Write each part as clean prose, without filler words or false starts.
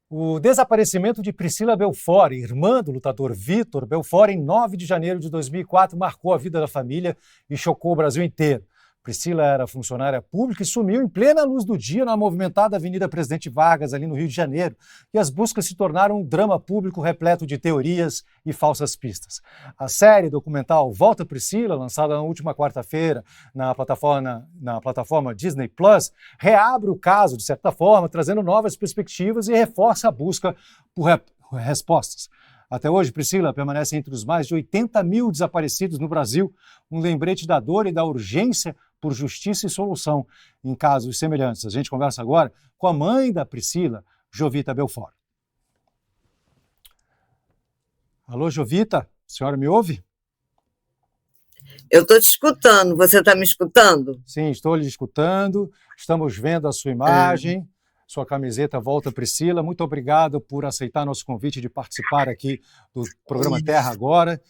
O desaparecimento de Priscila Belfort, irmã do lutador Vitor Belfort, em 9 de janeiro de 2004, marcou a vida da família e chocou o Brasil inteiro. Priscila era funcionária pública e sumiu em plena luz do dia na movimentada Avenida Presidente Vargas, ali no Rio de Janeiro, e as buscas se tornaram um drama público repleto de teorias e falsas pistas. A série documental Volta Priscila, lançada na última quarta-feira na plataforma Disney Plus, reabre o caso, de certa forma, trazendo novas perspectivas e reforça a busca por respostas. Até hoje, Priscila permanece entre os mais de 80 mil desaparecidos no Brasil, um lembrete da dor e da urgência por justiça e solução em casos semelhantes. A gente conversa agora com a mãe da Priscila, Jovita Belfort. Alô, Jovita, a senhora me ouve? Eu estou te escutando, você está me escutando? Sim, estou lhe escutando, estamos vendo a sua imagem, sua camiseta Volta Priscila. Muito obrigado por aceitar nosso convite de participar aqui do programa Terra Agora.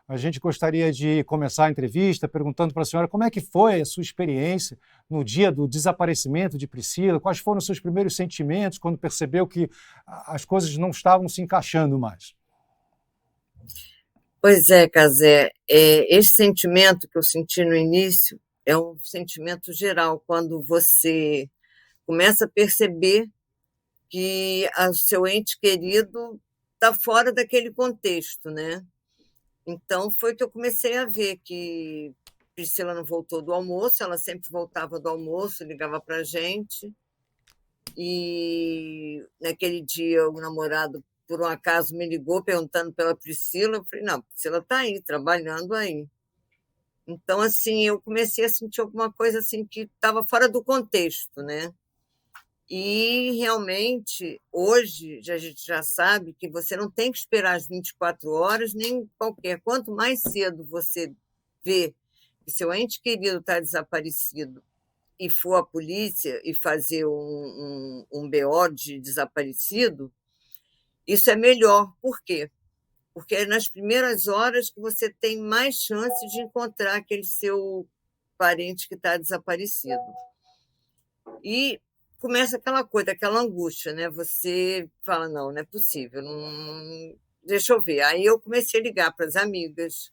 A gente gostaria de começar a entrevista perguntando para a senhora como é que foi a sua experiência no dia do desaparecimento de Priscila, quais foram os seus primeiros sentimentos quando percebeu que as coisas não estavam se encaixando mais. Pois é, Cazé, esse sentimento que eu senti no início é um sentimento geral, quando você começa a perceber que o seu ente querido está fora daquele contexto, né? Então, foi que eu comecei a ver que Priscila não voltou do almoço, ela sempre voltava do almoço, ligava para a gente, e naquele dia o namorado, por um acaso, me ligou perguntando pela Priscila, eu falei, não, Priscila está aí, trabalhando aí. Então, assim, eu comecei a sentir alguma coisa assim que estava fora do contexto, né? E, realmente, hoje, a gente já sabe que você não tem que esperar as 24 horas, nem qualquer. Quanto mais cedo você vê que seu ente querido está desaparecido e for à polícia e fazer um BO de desaparecido, isso é melhor. Por quê? Porque é nas primeiras horas que você tem mais chance de encontrar aquele seu parente que está desaparecido. E começa aquela coisa, aquela angústia, né? Você fala, não é possível, não... deixa eu ver. Aí eu comecei a ligar para as amigas,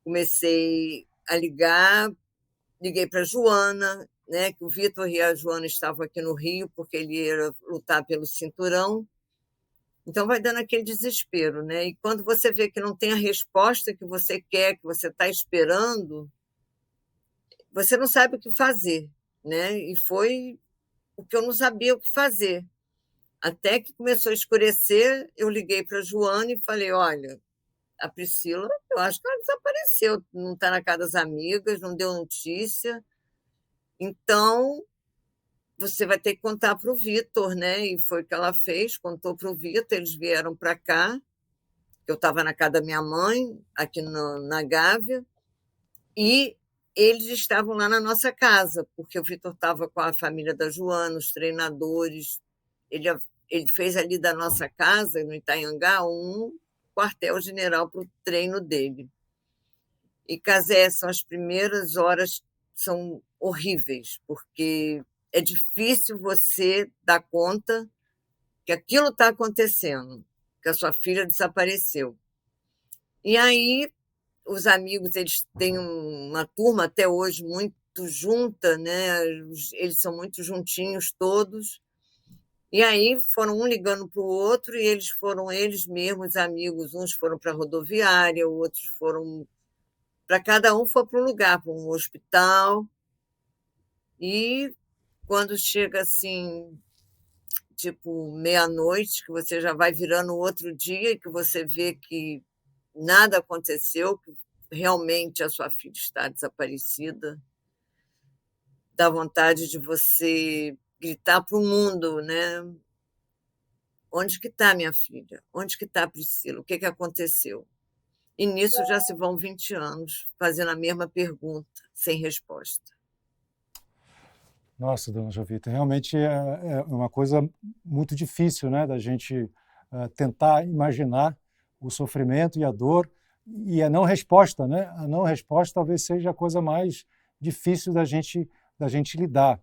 comecei a ligar, liguei para a Joana, né? Que o Vitor e a Joana estavam aqui no Rio, porque ele ia lutar pelo cinturão. Então vai dando aquele desespero, né? E quando você vê que não tem a resposta que você quer, que você está esperando, você não sabe o que fazer, né? E foi o que eu não sabia o que fazer. Até que começou a escurecer, eu liguei para a Joana e falei, olha, a Priscila, eu acho que ela desapareceu, não está na casa das amigas, não deu notícia, então você vai ter que contar para o Vitor, né? E foi o que ela fez, contou para o Vitor, eles vieram para cá, eu estava na casa da minha mãe, aqui na Gávea, e eles estavam lá na nossa casa, porque o Vitor estava com a família da Joana, os treinadores. Ele fez ali da nossa casa, no Itanhangá, um quartel-general para o treino dele. E, Cazé, as primeiras horas são horríveis, porque é difícil você dar conta que aquilo está acontecendo, que a sua filha desapareceu. E aí, os amigos, eles têm uma turma até hoje muito junta, né? Eles são muito juntinhos todos. E aí foram um ligando para o outro e eles foram eles mesmos amigos. Uns foram para a rodoviária, outros foram para cada um foi para um lugar, para um hospital. E quando chega assim, tipo meia-noite, que você já vai virando outro dia, que você vê que nada aconteceu, que realmente a sua filha está desaparecida, dá vontade de você gritar para o mundo, né? Onde que está minha filha? Onde que está a Priscila? O que aconteceu? E nisso já se vão 20 anos fazendo a mesma pergunta, sem resposta. Nossa, dona Jovita, realmente é uma coisa muito difícil, né, da gente tentar imaginar o sofrimento e a dor e a não resposta, né? A não resposta talvez seja a coisa mais difícil da gente lidar.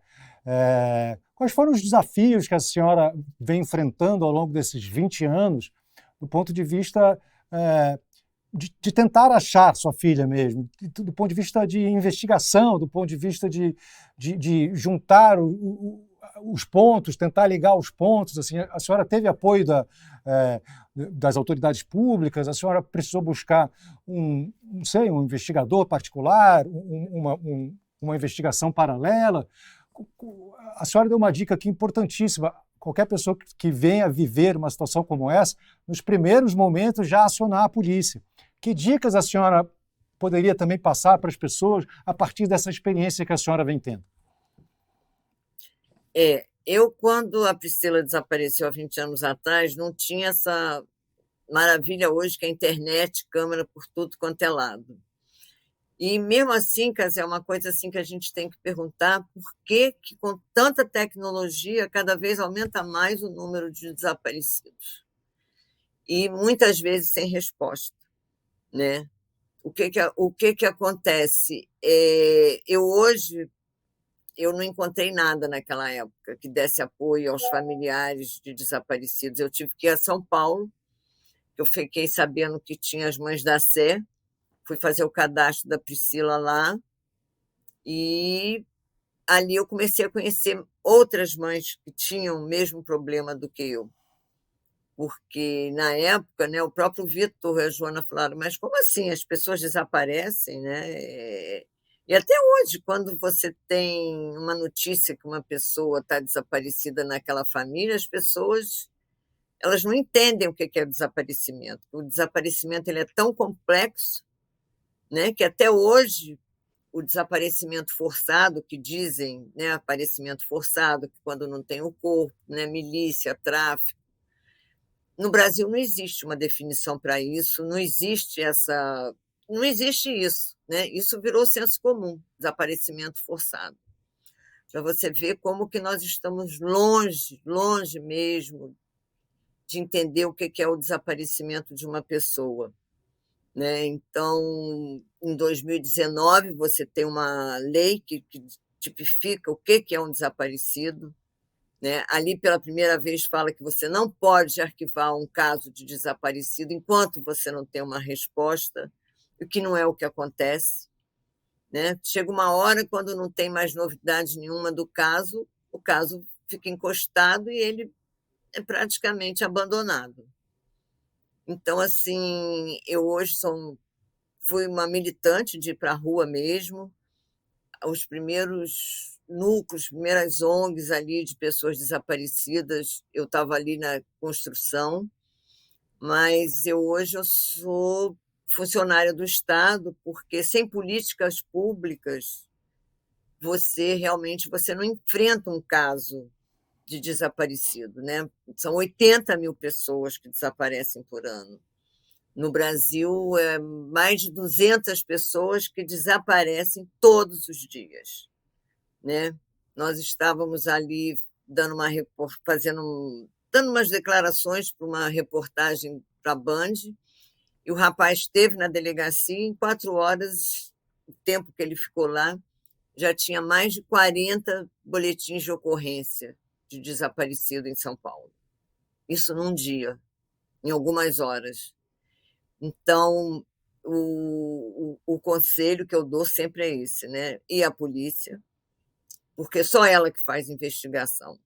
Quais foram os desafios que a senhora vem enfrentando ao longo desses 20 anos, do ponto de vista de tentar achar sua filha mesmo, do ponto de vista de investigação, do ponto de vista de juntar os pontos, tentar ligar os pontos? Assim, a senhora teve apoio das autoridades públicas? A senhora precisou buscar não sei, um investigador particular, uma investigação paralela? A senhora deu uma dica aqui importantíssima. Qualquer pessoa que venha viver uma situação como essa, nos primeiros momentos já acionar a polícia. Que dicas a senhora poderia também passar para as pessoas a partir dessa experiência que a senhora vem tendo? Eu, quando a Priscila desapareceu há 20 anos atrás, não tinha essa maravilha hoje que é a internet, câmera por tudo quanto é lado. E mesmo assim, Casé, é uma coisa assim que a gente tem que perguntar por que com tanta tecnologia cada vez aumenta mais o número de desaparecidos. E muitas vezes sem resposta, né? O que acontece? Eu não encontrei nada naquela época que desse apoio aos familiares de desaparecidos. Eu tive que ir a São Paulo, eu fiquei sabendo que tinha as Mães da Sé, fui fazer o cadastro da Priscila lá, e ali eu comecei a conhecer outras mães que tinham o mesmo problema do que eu. Porque, na época, né, o próprio Vitor e a Joana falaram, mas como assim? As pessoas desaparecem, né? E até hoje, quando você tem uma notícia que uma pessoa está desaparecida naquela família, as pessoas elas não entendem o que é o desaparecimento. O desaparecimento ele é tão complexo, né, que até hoje o desaparecimento forçado, que dizem, né, aparecimento forçado, que quando não tem o corpo, né, milícia, tráfico. No Brasil não existe uma definição para isso, não existe isso, né? Isso virou senso comum, desaparecimento forçado. Para você ver como que nós estamos longe, longe mesmo de entender o que é o desaparecimento de uma pessoa, né? Então, em 2019, você tem uma lei que tipifica o que é um desaparecido, né? Ali, pela primeira vez, fala que você não pode arquivar um caso de desaparecido enquanto você não tem uma resposta, o que não é o que acontece, né? Chega uma hora, quando não tem mais novidade nenhuma do caso, o caso fica encostado e ele é praticamente abandonado. Então, assim, eu hoje fui uma militante de ir para a rua mesmo. Os primeiros núcleos, primeiras ONGs ali de pessoas desaparecidas, eu estava ali na construção, mas hoje eu sou funcionária do Estado, porque sem políticas públicas você não enfrenta um caso de desaparecido, né? São 80 mil pessoas que desaparecem por ano. No Brasil, mais de 200 pessoas que desaparecem todos os dias, né? Nós estávamos ali dando umas declarações para uma reportagem para a Band, e o rapaz esteve na delegacia, em 4 horas, o tempo que ele ficou lá, já tinha mais de 40 boletins de ocorrência de desaparecido em São Paulo. Isso num dia, em algumas horas. Então, o conselho que eu dou sempre é esse, né? E a polícia, porque só ela que faz investigação.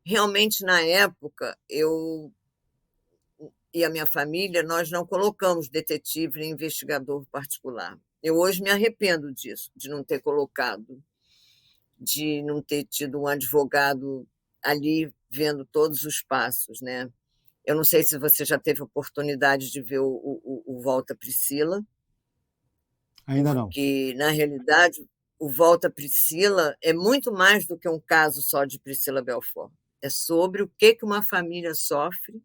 Realmente, na época, eu e a minha família, nós não colocamos detetive nem investigador particular. Eu hoje me arrependo disso, de não ter colocado, de não ter tido um advogado ali vendo todos os passos, né? Eu não sei se você já teve oportunidade de ver o Volta Priscila. Ainda não. Porque, na realidade, o Volta Priscila é muito mais do que um caso só de Priscila Belfort. É sobre o que uma família sofre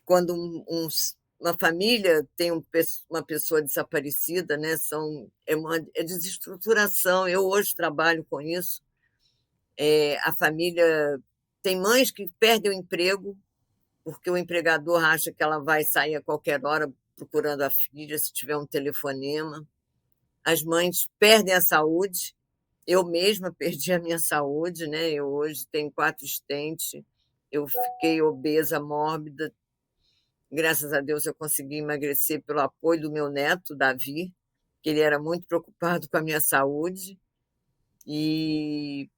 quando uma família tem uma pessoa desaparecida, né? É desestruturação. Eu hoje trabalho com isso. A família tem mães que perdem o emprego porque o empregador acha que ela vai sair a qualquer hora procurando a filha, se tiver um telefonema. As mães perdem a saúde, Eu mesma perdi a minha saúde, né? Eu hoje tenho 4 stents, eu fiquei obesa, mórbida. Graças a Deus eu consegui emagrecer pelo apoio do meu neto, Davi, que ele era muito preocupado com a minha saúde. E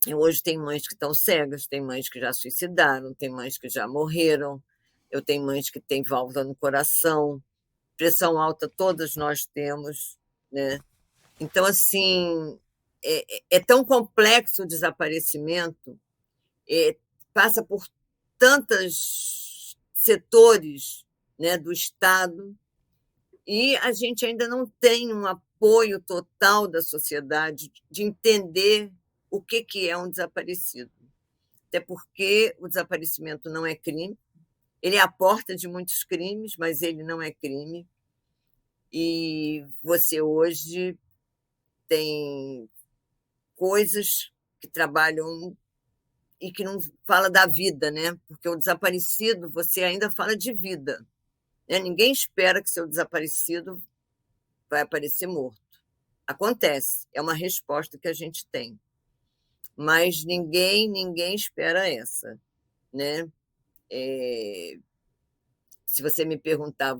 hoje tem mães que estão cegas, tem mães que já suicidaram, tem mães que já morreram, eu tenho mães que têm válvula no coração, pressão alta todas nós temos, né? Então, assim, é tão complexo o desaparecimento, é, passa por tantos setores, né, do Estado, e a gente ainda não tem um apoio total da sociedade de entender o que é um desaparecido. Até porque o desaparecimento não é crime, ele é a porta de muitos crimes, mas ele não é crime. E você hoje tem coisas que trabalham e que não fala da vida, né? Porque o desaparecido, você ainda fala de vida, né? Ninguém espera que seu desaparecido vai aparecer morto. Acontece, é uma resposta que a gente tem. Mas ninguém espera essa, né? Se você me perguntar,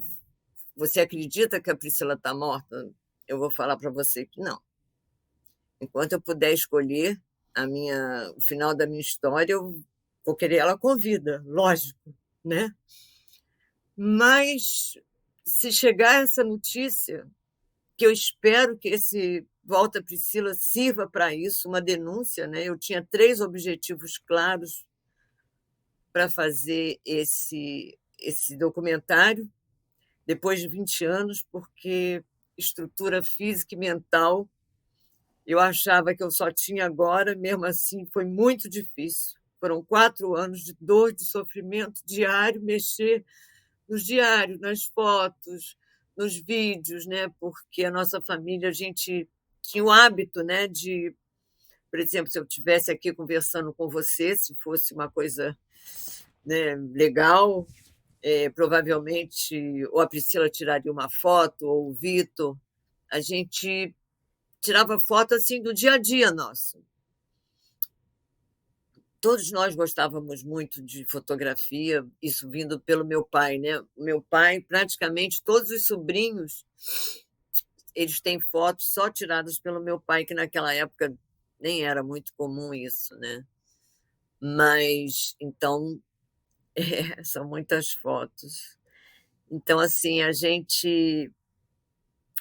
você acredita que a Priscila está morta? Eu vou falar para você que não. Enquanto eu puder escolher o final da minha história, eu vou querer ela com vida, lógico, né? Mas se chegar essa notícia, que eu espero que esse Volta Priscila sirva para isso, uma denúncia, né? Eu tinha 3 objetivos claros para fazer esse documentário, depois de 20 anos, porque estrutura física e mental eu achava que eu só tinha agora, mesmo assim foi muito difícil. Foram 4 anos de dor, de sofrimento diário, mexer nos diários, nas fotos, nos vídeos, né? Porque a nossa família, a gente tinha o hábito, né, de, por exemplo, se eu estivesse aqui conversando com você, se fosse uma coisa, né, legal, provavelmente ou a Priscila tiraria uma foto, ou o Vitor, a gente tirava foto assim do dia a dia nosso. Todos nós gostávamos muito de fotografia, isso vindo pelo meu pai, né? O meu pai, praticamente todos os sobrinhos, eles têm fotos só tiradas pelo meu pai, que naquela época nem era muito comum isso, né? Mas, então, são muitas fotos. Então, assim, a gente,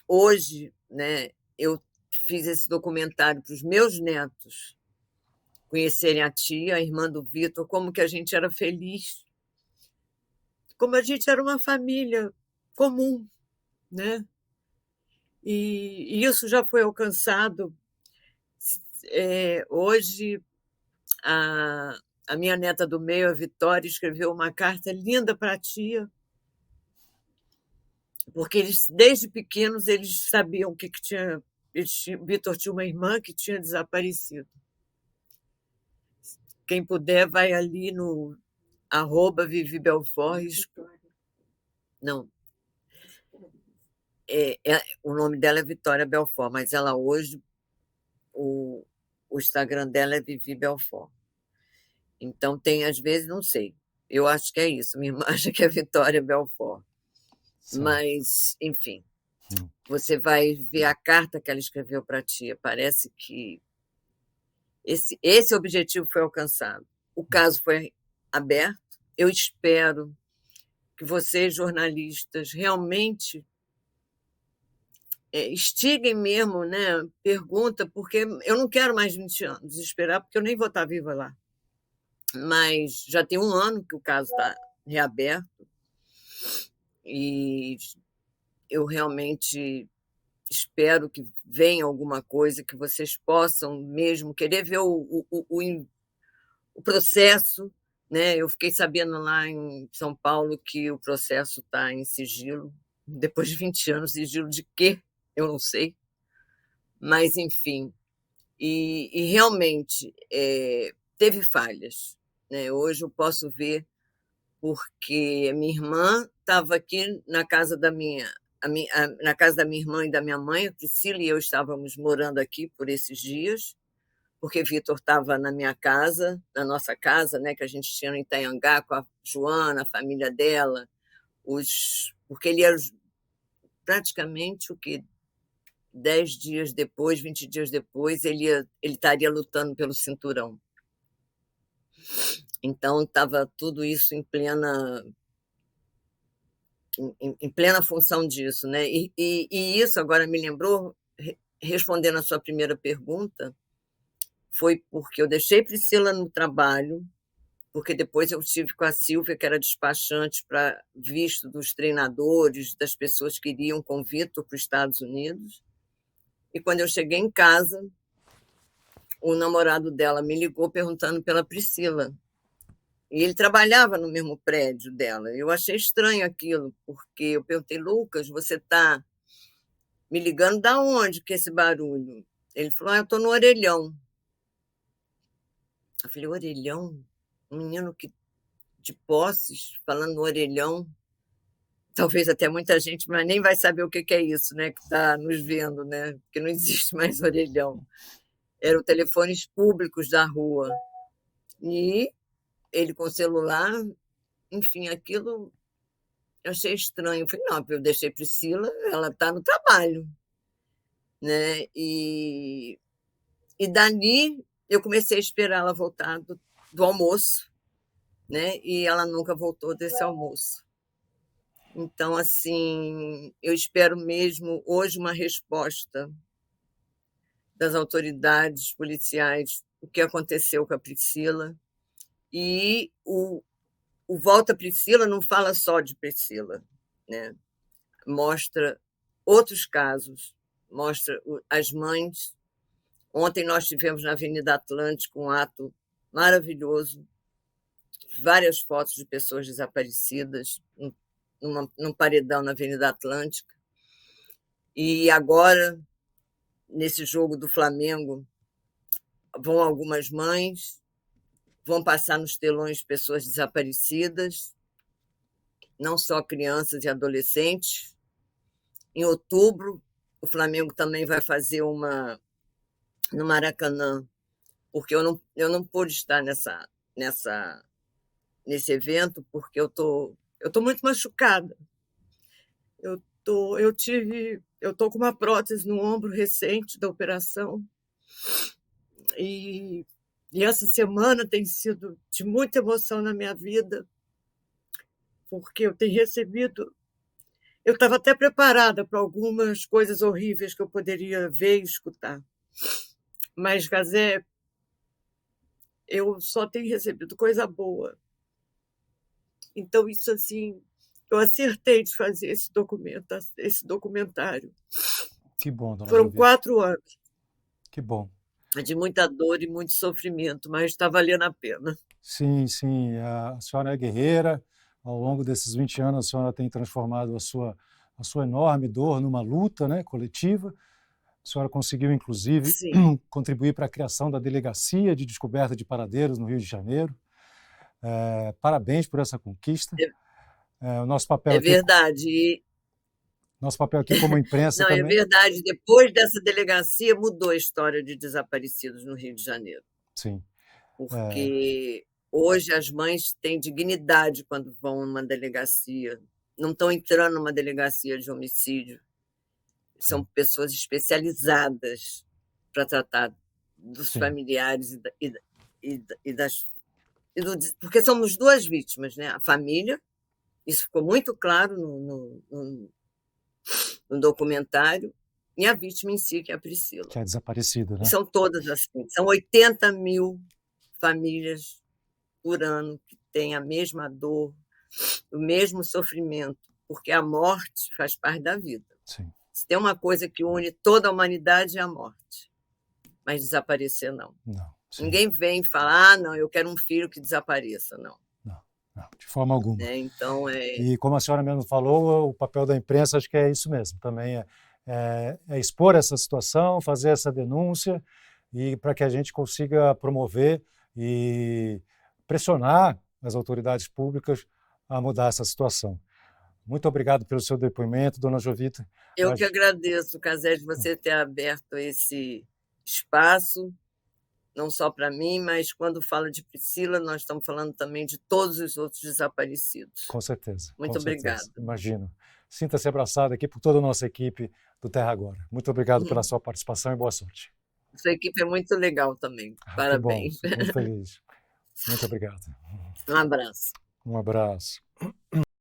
hoje, né, eu fiz esse documentário para os meus netos conhecerem a tia, a irmã do Vitor, como que a gente era feliz, como a gente era uma família comum, né? E isso já foi alcançado. Hoje, a, a minha neta do meio, a Vitória, escreveu uma carta linda para a tia, porque eles, desde pequenos, eles sabiam o que tinha. Vitor tinha uma irmã que tinha desaparecido. Quem puder, vai ali no @Vivi Belfort. Não, o nome dela é Vitória Belfort, mas ela hoje, o, o Instagram dela é Vivi Belfort. Então tem, às vezes, não sei. Eu acho que é isso. Minha irmã acha que é Vitória Belfort. Certo. Mas, enfim, você vai ver a carta que ela escreveu para a tia. Parece que esse objetivo foi alcançado. O caso foi aberto. Eu espero que vocês, jornalistas, realmente instiguem mesmo, né? Pergunta, porque eu não quero mais 20 anos esperar, porque eu nem vou estar viva lá. Mas já tem 1 ano que o caso está reaberto e eu realmente espero que venha alguma coisa, que vocês possam mesmo querer ver o processo, né? Eu fiquei sabendo lá em São Paulo que o processo está em sigilo, depois de 20 anos, sigilo de quê? Eu não sei. Mas, enfim, e realmente teve falhas, né? Hoje eu posso ver, porque minha irmã estava aqui na casa da minha na casa da minha irmã e da minha mãe. A Priscila e eu estávamos morando aqui por esses dias, porque Vitor estava na minha casa, na nossa casa, né, que a gente tinha no Itanhangá, com a Joana, a família dela, porque ele era praticamente o que 10 dias depois, 20 dias depois, ele estaria lutando pelo cinturão. Então, estava tudo isso em plena função disso, né? E isso agora me lembrou, respondendo a sua primeira pergunta, foi porque eu deixei Priscila no trabalho, porque depois eu estive com a Silvia, que era despachante para visto dos treinadores, das pessoas que iriam com o Vitor para os Estados Unidos. E quando eu cheguei em casa, o namorado dela me ligou perguntando pela Priscila. E ele trabalhava no mesmo prédio dela. Eu achei estranho aquilo, porque eu perguntei: Lucas, você está me ligando da onde que é esse barulho? Ele falou: eu estou no orelhão. Eu falei: orelhão? Um menino de Posses, falando no orelhão. Talvez até muita gente, mas nem vai saber o que é isso, né? Que está nos vendo, né? Porque não existe mais orelhão. Eram telefones públicos da rua. E ele com o celular, enfim, aquilo eu achei estranho. Eu falei: não, eu deixei Priscila, ela está no trabalho, né? E dali eu comecei a esperar ela voltar do almoço, né? E ela nunca voltou desse almoço. Então, assim, eu espero mesmo hoje uma resposta das autoridades policiais, o que aconteceu com a Priscila. E o Volta Priscila não fala só de Priscila, né? Mostra outros casos, mostra as mães. Ontem nós tivemos na Avenida Atlântica um ato maravilhoso, várias fotos de pessoas desaparecidas num paredão na Avenida Atlântica. E agora, nesse jogo do Flamengo, vão algumas mães, vão passar nos telões pessoas desaparecidas, não só crianças e adolescentes. Em outubro, o Flamengo também vai fazer uma no Maracanã, porque eu não pude estar nesse evento, porque eu tô muito machucada. Eu tô com uma prótese no ombro recente da operação, e essa semana tem sido de muita emoção na minha vida, porque eu tenho recebido. Eu estava até preparada para algumas coisas horríveis que eu poderia ver e escutar, mas, Gazé, eu só tenho recebido coisa boa. Então, isso, assim, eu acertei de fazer esse documentário. Que bom, dona Foram Jovita. 4 anos. Que bom. De muita dor e muito sofrimento, mas está valendo a pena. Sim, sim. A senhora é guerreira. Ao longo desses 20 anos, a senhora tem transformado a sua enorme dor numa luta, né, coletiva. A senhora conseguiu, inclusive, Sim. contribuir para a criação da Delegacia de Descoberta de Paradeiros no Rio de Janeiro. Parabéns por essa conquista. O nosso papel aqui, verdade. nosso papel aqui como imprensa Não, também. é verdade. Depois dessa delegacia, mudou a história de desaparecidos no Rio de Janeiro. Sim. Porque hoje as mães têm dignidade quando vão numa delegacia. Não estão entrando numa delegacia de homicídio. São pessoas especializadas para tratar dos Sim. familiares porque somos 2 vítimas, né? A família, isso ficou muito claro no documentário, e a vítima em si, que é a Priscila. Que é desaparecida, né? E são todas assim. São 80 mil famílias por ano que têm a mesma dor, o mesmo sofrimento, porque a morte faz parte da vida. Sim. Se tem uma coisa que une toda a humanidade, é a morte. Mas desaparecer, não. Não. Sim. Ninguém vem e fala: não, eu quero um filho que desapareça. Não. Não, de forma alguma. Então, E como a senhora mesmo falou, o papel da imprensa acho que é isso mesmo, também é expor essa situação, fazer essa denúncia, e para que a gente consiga promover e pressionar as autoridades públicas a mudar essa situação. Muito obrigado pelo seu depoimento, dona Jovita. Eu que agradeço, Casé, de você ter aberto esse espaço, não só para mim, mas quando fala de Priscila, nós estamos falando também de todos os outros desaparecidos. Com certeza. Muito com obrigada. Certeza. Imagino. Sinta-se abraçado aqui por toda a nossa equipe do Terra Agora. Muito obrigado pela sua participação e boa sorte. Sua equipe é muito legal também. Parabéns. Que bom. Fico muito feliz. Muito obrigado. Um abraço. Um abraço.